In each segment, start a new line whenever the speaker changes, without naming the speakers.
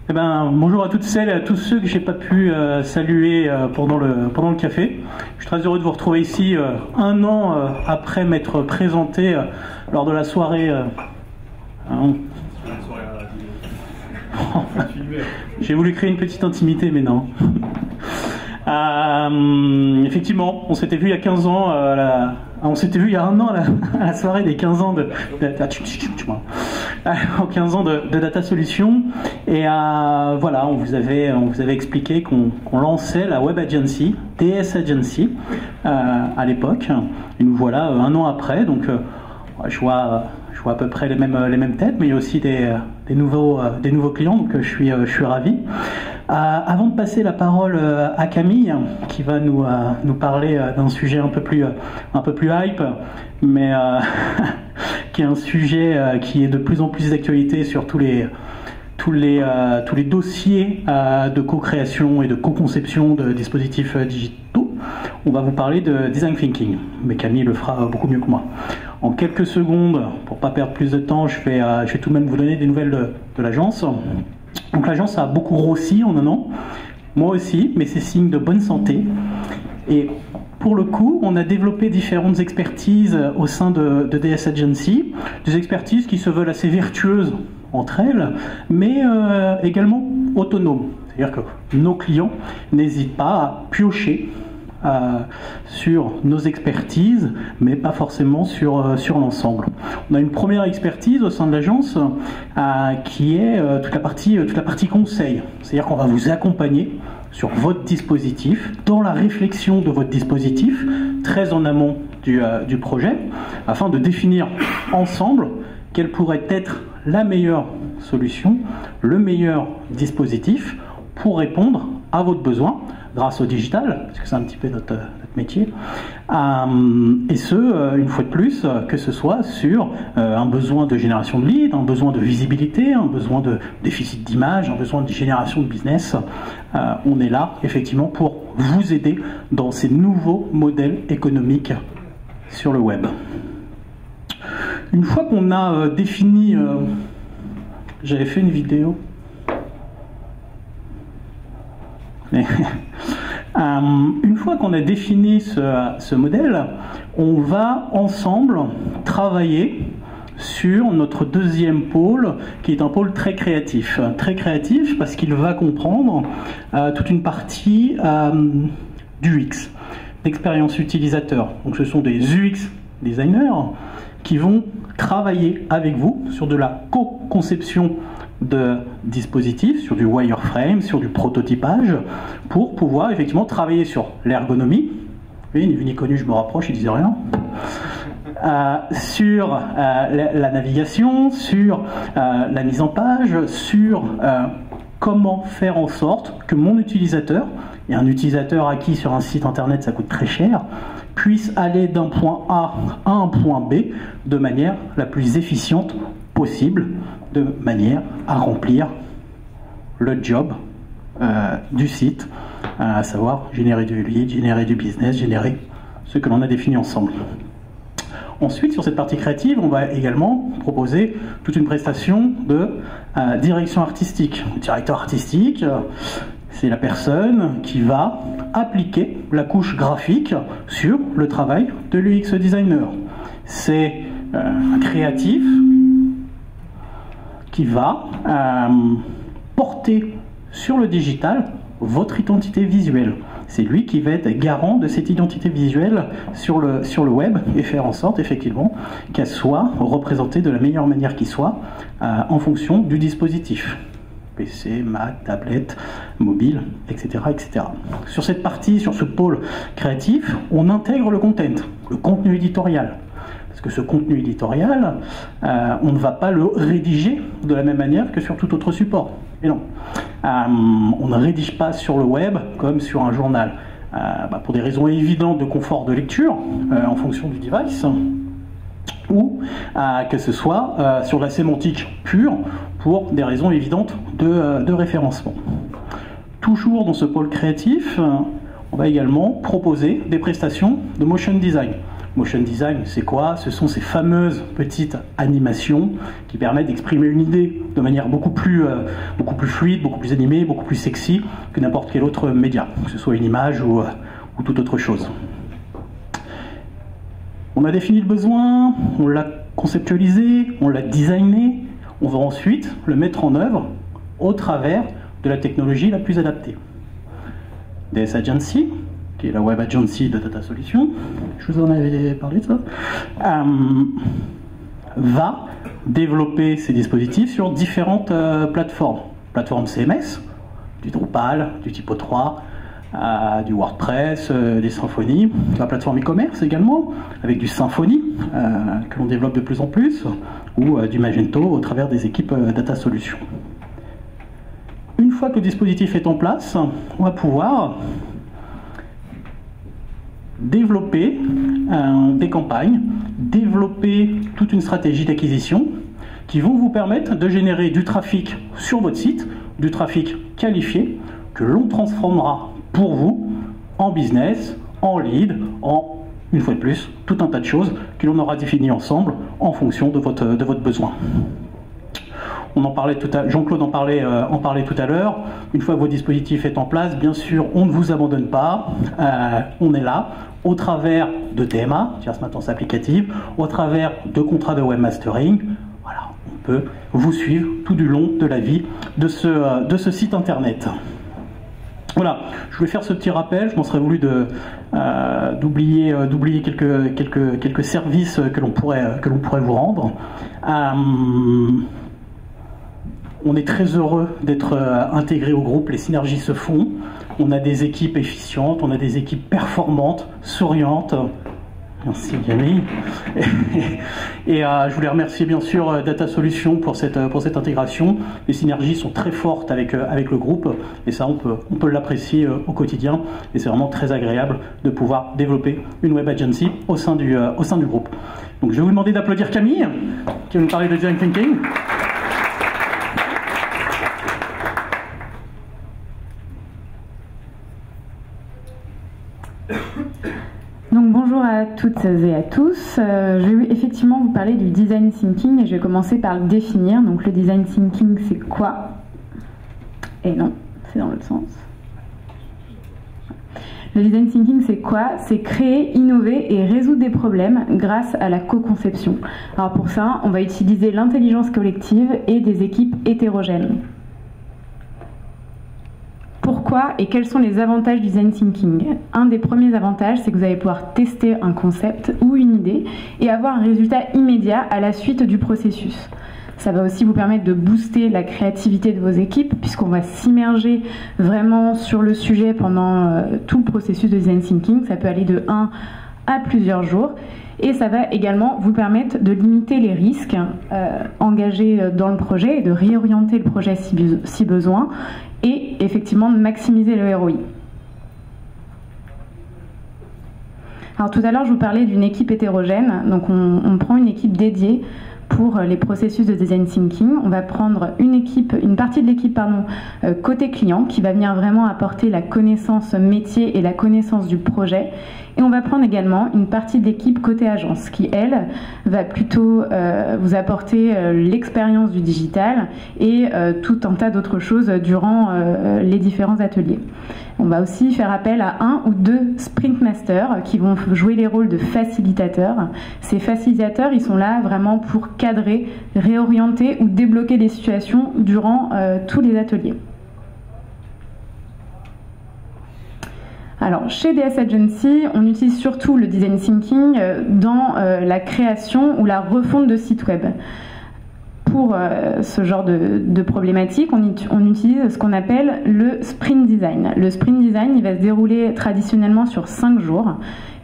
Eh ben, bonjour à toutes celles et à tous ceux que j'ai pas pu saluer pendant le café. Je suis très heureux de vous retrouver ici un an après m'être présenté lors de la soirée. J'ai voulu créer une petite intimité, mais non. Effectivement, on s'était vu il y a 15 ans, on s'était vu il y a un an à la soirée des 15 ans de 15 ans de Data Solutions. Et voilà, on vous avait expliqué qu'on lançait la Web Agency, DS Agency, à l'époque. Et nous voilà un an après, donc je vois à peu près les mêmes têtes, mais il y a aussi des nouveaux clients, donc je suis ravi. Avant de passer la parole à Camille, qui va nous parler d'un sujet un peu plus hype, mais qui est un sujet qui est de plus en plus d'actualité sur tous les dossiers de co-création et de co-conception de dispositifs digitaux. On va vous parler de design thinking, mais Camille le fera beaucoup mieux que moi. En quelques secondes, pour ne pas perdre plus de temps, je vais tout de même vous donner des nouvelles de l'agence. Donc l'agence a beaucoup grossi en un an, moi aussi, mais c'est signe de bonne santé. Et pour le coup, on a développé différentes expertises au sein de DS Agency, des expertises qui se veulent assez vertueuses entre elles, mais également autonomes. C'est-à-dire que nos clients n'hésitent pas à piocher sur nos expertises, mais pas forcément sur l'ensemble. On a une première expertise au sein de l'agence qui est toute la partie conseil. C'est-à-dire qu'on va vous accompagner sur votre dispositif, dans la réflexion de votre dispositif, très en amont du projet, afin de définir ensemble quelle pourrait être la meilleure solution, le meilleur dispositif pour répondre à votre besoin grâce au digital, parce que c'est un petit peu notre métier, et une fois de plus, que ce soit sur un besoin de génération de leads, un besoin de visibilité, un besoin de déficit d'image, un besoin de génération de business. On est là, effectivement, pour vous aider dans ces nouveaux modèles économiques sur le web. Une fois qu'on a défini... J'avais fait une vidéo... Mais une fois qu'on a défini ce modèle, on va ensemble travailler sur notre deuxième pôle, qui est un pôle très créatif. Très créatif parce qu'il va comprendre toute une partie du UX, d'expérience utilisateur. Donc ce sont des UX designers qui vont travailler avec vous sur de la co-conception de dispositifs, sur du wireframe, sur du prototypage, pour pouvoir effectivement travailler sur l'ergonomie. Oui, ni vu ni connu, je me rapproche, il disait rien. Sur la navigation, sur la mise en page, sur comment faire en sorte que mon utilisateur, et un utilisateur acquis sur un site internet ça coûte très cher, puisse aller d'un point A à un point B de manière la plus efficiente possible, de manière à remplir le job du site, à savoir générer du lead, générer du business, générer ce que l'on a défini ensemble. Ensuite, sur cette partie créative, on va également proposer toute une prestation de direction artistique. Le directeur artistique, c'est la personne qui va appliquer la couche graphique sur le travail de l'UX designer. C'est un créatif qui va porter sur le digital votre identité visuelle. C'est lui qui va être garant de cette identité visuelle sur le web et faire en sorte effectivement qu'elle soit représentée de la meilleure manière qui soit en fonction du dispositif. PC, Mac, tablette, mobile, etc., etc. Sur cette partie, sur ce pôle créatif, on intègre le content, le contenu éditorial. Parce que ce contenu éditorial, on ne va pas le rédiger de la même manière que sur tout autre support. Et non, on ne rédige pas sur le web comme sur un journal, pour des raisons évidentes de confort de lecture, en fonction du device, ou que ce soit sur la sémantique pure, pour des raisons évidentes de référencement. Toujours dans ce pôle créatif, on va également proposer des prestations de motion design. Motion design, c'est quoi? Ce sont ces fameuses petites animations qui permettent d'exprimer une idée de manière beaucoup plus fluide, beaucoup plus animée, beaucoup plus sexy que n'importe quel autre média, que ce soit une image ou toute autre chose. On a défini le besoin, on l'a conceptualisé, on l'a designé, on va ensuite le mettre en œuvre au travers de la technologie la plus adaptée. DS Agency, qui est la Web Agency de Data Solutions, je vous en avais parlé de ça, va développer ces dispositifs sur différentes plateformes. Plateforme CMS, du Drupal, du Typo 3, du WordPress, des Symfony, la plateforme e-commerce également, avec du Symfony, que l'on développe de plus en plus, ou du Magento au travers des équipes Data Solutions. Une fois que le dispositif est en place, on va pouvoir développer des campagnes, développer toute une stratégie d'acquisition qui vont vous permettre de générer du trafic sur votre site, du trafic qualifié, que l'on transformera pour vous en business, en lead, en, une fois de plus, tout un tas de choses que l'on aura définies ensemble en fonction de votre besoin. On en parlait Jean-Claude en parlait tout à l'heure. Une fois que votre dispositif est en place, bien sûr, on ne vous abandonne pas. On est là au travers de TMA, tierce maintenance applicative, au travers de contrats de webmastering. Voilà, on peut vous suivre tout du long de la vie de ce site internet. Voilà, je voulais faire ce petit rappel. Je m'en serais voulu d'oublier quelques services que l'on pourrait vous rendre. On est très heureux d'être intégré au groupe, les synergies se font. On a des équipes efficientes, on a des équipes performantes, souriantes. Merci Camille. Et je voulais remercier bien sûr Data Solutions pour cette intégration. Les synergies sont très fortes avec le groupe et ça on peut l'apprécier au quotidien et c'est vraiment très agréable de pouvoir développer une web agency au sein du groupe. Donc je vais vous demander d'applaudir Camille qui va nous parler de Design Thinking.
Donc bonjour à toutes et à tous. Je vais effectivement vous parler du design thinking et je vais commencer par le définir. Donc le design thinking c'est quoi? Et non, c'est dans l'autre sens. Le design thinking c'est quoi? C'est créer, innover et résoudre des problèmes grâce à la co-conception. Alors pour ça, on va utiliser l'intelligence collective et des équipes hétérogènes. Pourquoi et quels sont les avantages du design thinking? Un des premiers avantages, c'est que vous allez pouvoir tester un concept ou une idée et avoir un résultat immédiat à la suite du processus. Ça va aussi vous permettre de booster la créativité de vos équipes puisqu'on va s'immerger vraiment sur le sujet pendant tout le processus de design thinking. Ça peut aller de 1 à plusieurs jours. Et ça va également vous permettre de limiter les risques engagés dans le projet et de réorienter le projet si besoin et effectivement de maximiser le ROI. Alors tout à l'heure je vous parlais d'une équipe hétérogène, donc on prend une équipe dédiée pour les processus de design thinking. On va prendre une partie de l'équipe côté client qui va venir vraiment apporter la connaissance métier et la connaissance du projet. Et on va prendre également une partie de l'équipe côté agence qui, elle, va plutôt vous apporter l'expérience du digital et tout un tas d'autres choses durant les différents ateliers. On va aussi faire appel à 1 ou 2 sprint masters qui vont jouer les rôles de facilitateurs. Ces facilitateurs, ils sont là vraiment pour cadrer, réorienter ou débloquer des situations durant tous les ateliers. Alors, chez DS Agency, on utilise surtout le design thinking dans la création ou la refonte de sites web. Pour ce genre de problématique, on utilise ce qu'on appelle le sprint design. Le sprint design, il va se dérouler traditionnellement sur 5 jours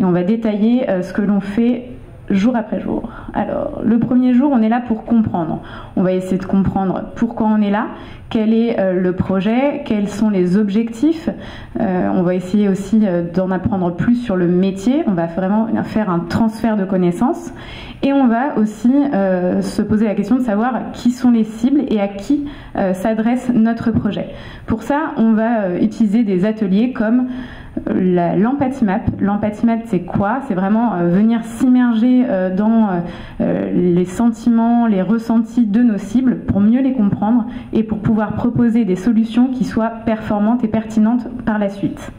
et on va détailler ce que l'on fait jour après jour. Alors, le premier jour, on est là pour comprendre. On va essayer de comprendre pourquoi on est là, quel est le projet, quels sont les objectifs. On va essayer aussi d'en apprendre plus sur le métier. On va vraiment faire un transfert de connaissances. Et on va aussi se poser la question de savoir qui sont les cibles et à qui s'adresse notre projet. Pour ça, on va utiliser des ateliers comme l'Empathy Map. L'Empathy Map, c'est quoi? C'est vraiment venir s'immerger dans les sentiments, les ressentis de nos cibles pour mieux les comprendre et pour pouvoir proposer des solutions qui soient performantes et pertinentes par la suite.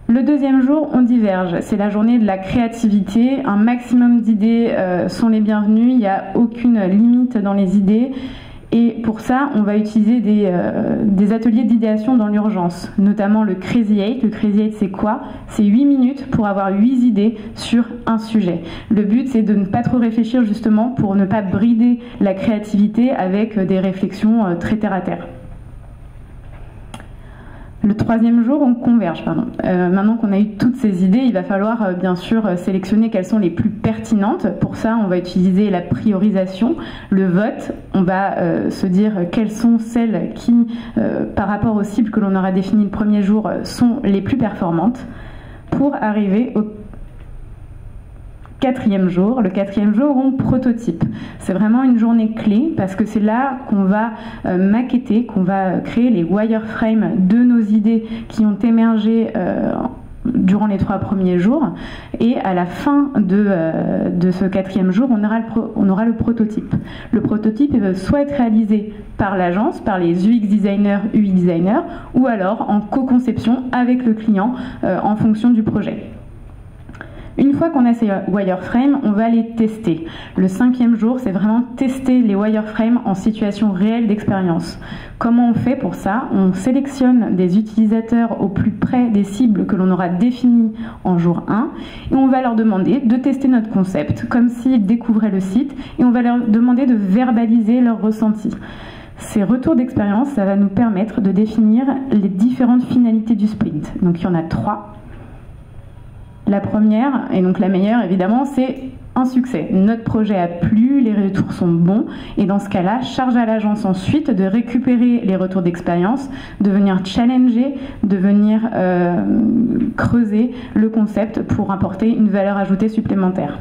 Le deuxième jour, on diverge. C'est la journée de la créativité. Un maximum d'idées sont les bienvenues. Il n'y a aucune limite dans les idées. Et pour ça, on va utiliser des ateliers d'idéation dans l'urgence, notamment le Crazy 8. Le Crazy 8, c'est quoi? C'est 8 minutes pour avoir 8 idées sur un sujet. Le but, c'est de ne pas trop réfléchir justement pour ne pas brider la créativité avec des réflexions très terre à terre. Le troisième jour, on converge. Maintenant qu'on a eu toutes ces idées, il va falloir bien sûr sélectionner quelles sont les plus pertinentes. Pour ça, on va utiliser la priorisation, le vote. On va se dire quelles sont celles qui, par rapport aux cibles que l'on aura définies le premier jour, sont les plus performantes pour arriver au quatrième jour. Le quatrième jour, on prototype. C'est vraiment une journée clé parce que c'est là qu'on va maqueter, qu'on va créer les wireframes de nos idées qui ont émergé durant les 3 premiers jours. Et à la fin de ce quatrième jour, on aura le prototype. Le prototype peut soit être réalisé par l'agence, par les UX designers, UI designers, ou alors en co-conception avec le client en fonction du projet. Une fois qu'on a ces wireframes, on va les tester. Le 5e jour, c'est vraiment tester les wireframes en situation réelle d'expérience. Comment on fait pour ça? On sélectionne des utilisateurs au plus près des cibles que l'on aura définies en jour 1 et on va leur demander de tester notre concept comme s'ils découvraient le site et on va leur demander de verbaliser leurs ressentis. Ces retours d'expérience, ça va nous permettre de définir les différentes finalités du sprint. Donc il y en a 3. La première, et donc la meilleure évidemment, c'est un succès. Notre projet a plu, les retours sont bons, et dans ce cas-là, charge à l'agence ensuite de récupérer les retours d'expérience, de venir challenger, de venir creuser le concept pour apporter une valeur ajoutée supplémentaire.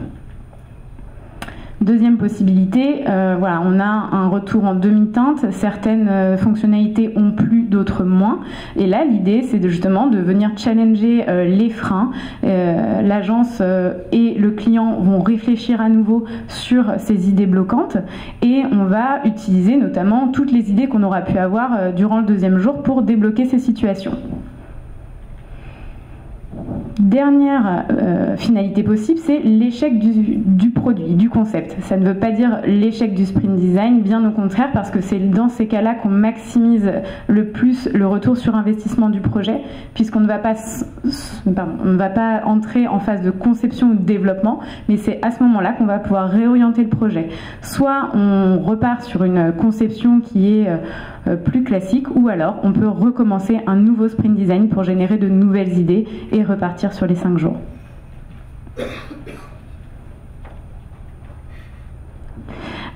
Deuxième possibilité, voilà, on a un retour en demi-teinte, certaines fonctionnalités ont plu, d'autres moins, et là l'idée c'est justement de venir challenger les freins. L'agence et le client vont réfléchir à nouveau sur ces idées bloquantes et on va utiliser notamment toutes les idées qu'on aura pu avoir durant le 2e jour pour débloquer ces situations. Dernière finalité possible, c'est l'échec du produit, du concept. Ça ne veut pas dire l'échec du sprint design, bien au contraire, parce que c'est dans ces cas-là qu'on maximise le plus le retour sur investissement du projet, puisqu'on ne va pas entrer en phase de conception ou de développement, mais c'est à ce moment-là qu'on va pouvoir réorienter le projet. Soit on repart sur une conception qui est plus classique, ou alors on peut recommencer un nouveau sprint design pour générer de nouvelles idées et repartir sur les 5 jours.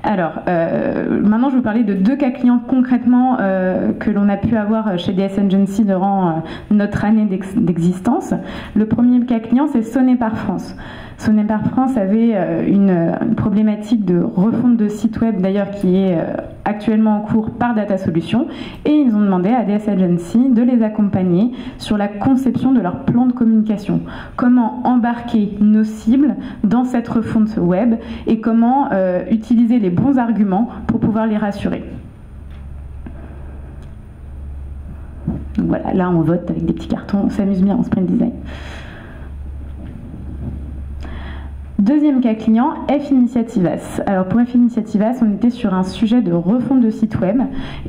Alors, maintenant je vais vous parler de 2 cas clients concrètement que l'on a pu avoir chez DS Agency durant notre année d'existence. Le premier cas client, c'est Sonépar France. Sonépar France avait une problématique de refonte de site web, d'ailleurs qui est actuellement en cours par Data Solutions, et ils ont demandé à DS Agency de les accompagner sur la conception de leur plan de communication. Comment embarquer nos cibles dans cette refonte web et comment utiliser les bons arguments pour pouvoir les rassurer. Donc voilà, là on vote avec des petits cartons, on s'amuse bien en sprint design. Deuxième cas client, F Initiativas. Alors pour F Initiativas, on était sur un sujet de refonte de site web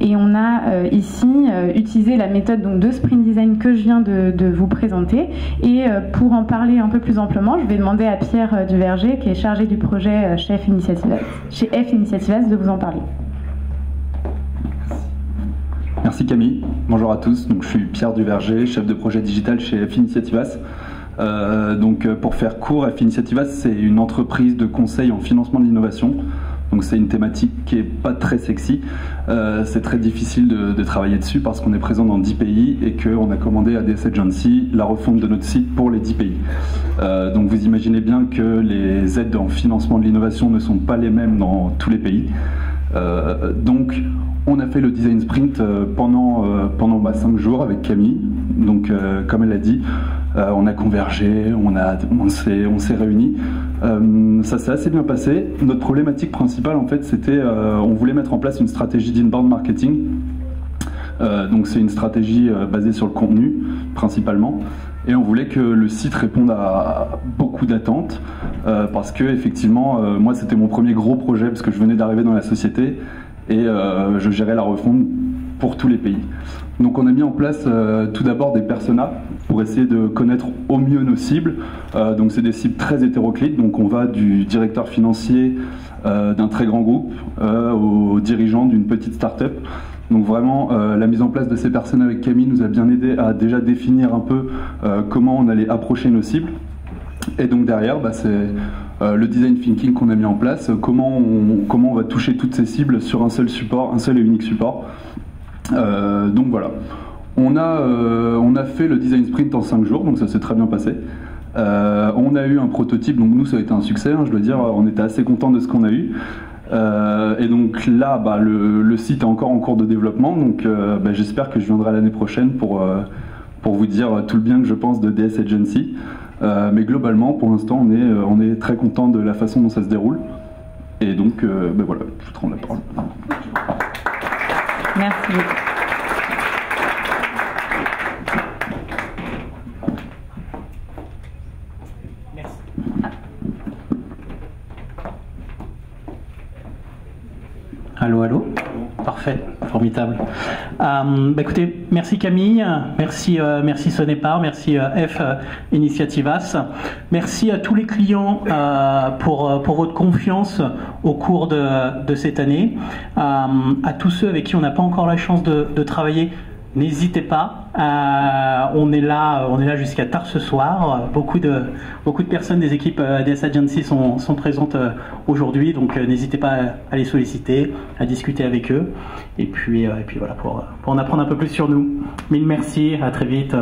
et on a ici utilisé la méthode donc, de sprint design que je viens de vous présenter. Et pour en parler un peu plus amplement, je vais demander à Pierre Duverger, qui est chargé du projet chez F Initiativas, de vous en parler.
Merci Camille, bonjour à tous. Donc, je suis Pierre Duverger, chef de projet digital chez F Initiativas. Donc pour faire court, F Initiativas c'est une entreprise de conseil en financement de l'innovation. Donc c'est une thématique qui est pas très sexy. C'est très difficile de travailler dessus parce qu'on est présent dans 10 pays et qu'on a commandé à DS Agency la refonte de notre site pour les 10 pays. Donc vous imaginez bien que les aides en financement de l'innovation ne sont pas les mêmes dans tous les pays. Donc On a fait le design sprint pendant 5 jours avec Camille. Donc, comme elle l'a dit, on a convergé, on s'est réunis. Ça s'est assez bien passé. Notre problématique principale, en fait, c'était on voulait mettre en place une stratégie d'inbound marketing. Donc, c'est une stratégie basée sur le contenu, principalement. Et on voulait que le site réponde à beaucoup d'attentes, parce que, effectivement, moi, c'était mon premier gros projet, parce que je venais d'arriver dans la société. Et je gérais la refonte pour tous les pays. Donc on a mis en place tout d'abord des personas pour essayer de connaître au mieux nos cibles. Donc c'est des cibles très hétéroclites, donc on va du directeur financier d'un très grand groupe au dirigeant d'une petite start-up. Donc vraiment la mise en place de ces personas avec Camille nous a bien aidé à déjà définir un peu comment on allait approcher nos cibles. Et donc derrière, c'est le design thinking qu'on a mis en place, comment on va toucher toutes ces cibles sur un seul support, un seul et unique support. Donc voilà, on a fait le design sprint en 5 jours, donc ça s'est très bien passé. On a eu un prototype, donc nous ça a été un succès, je dois dire, on était assez contents de ce qu'on a eu. Et donc là, le site est encore en cours de développement, donc j'espère que je viendrai l'année prochaine pour vous dire tout le bien que je pense de DS Agency. Mais globalement, pour l'instant, on est très content de la façon dont ça se déroule. Et donc, voilà, je te rends la parole.
Merci beaucoup.
Merci. Allô, allô. Parfait, formidable. Écoutez, merci Camille, merci Sonepar, merci F Initiativas, merci à tous les clients pour votre confiance au cours de cette année, à tous ceux avec qui on n'a pas encore la chance de travailler. N'hésitez pas, on est là jusqu'à tard ce soir. Beaucoup de personnes des équipes DS Agency sont présentes aujourd'hui, donc n'hésitez pas à les solliciter, à discuter avec eux, et puis voilà pour en apprendre un peu plus sur nous. Mille merci, à très vite.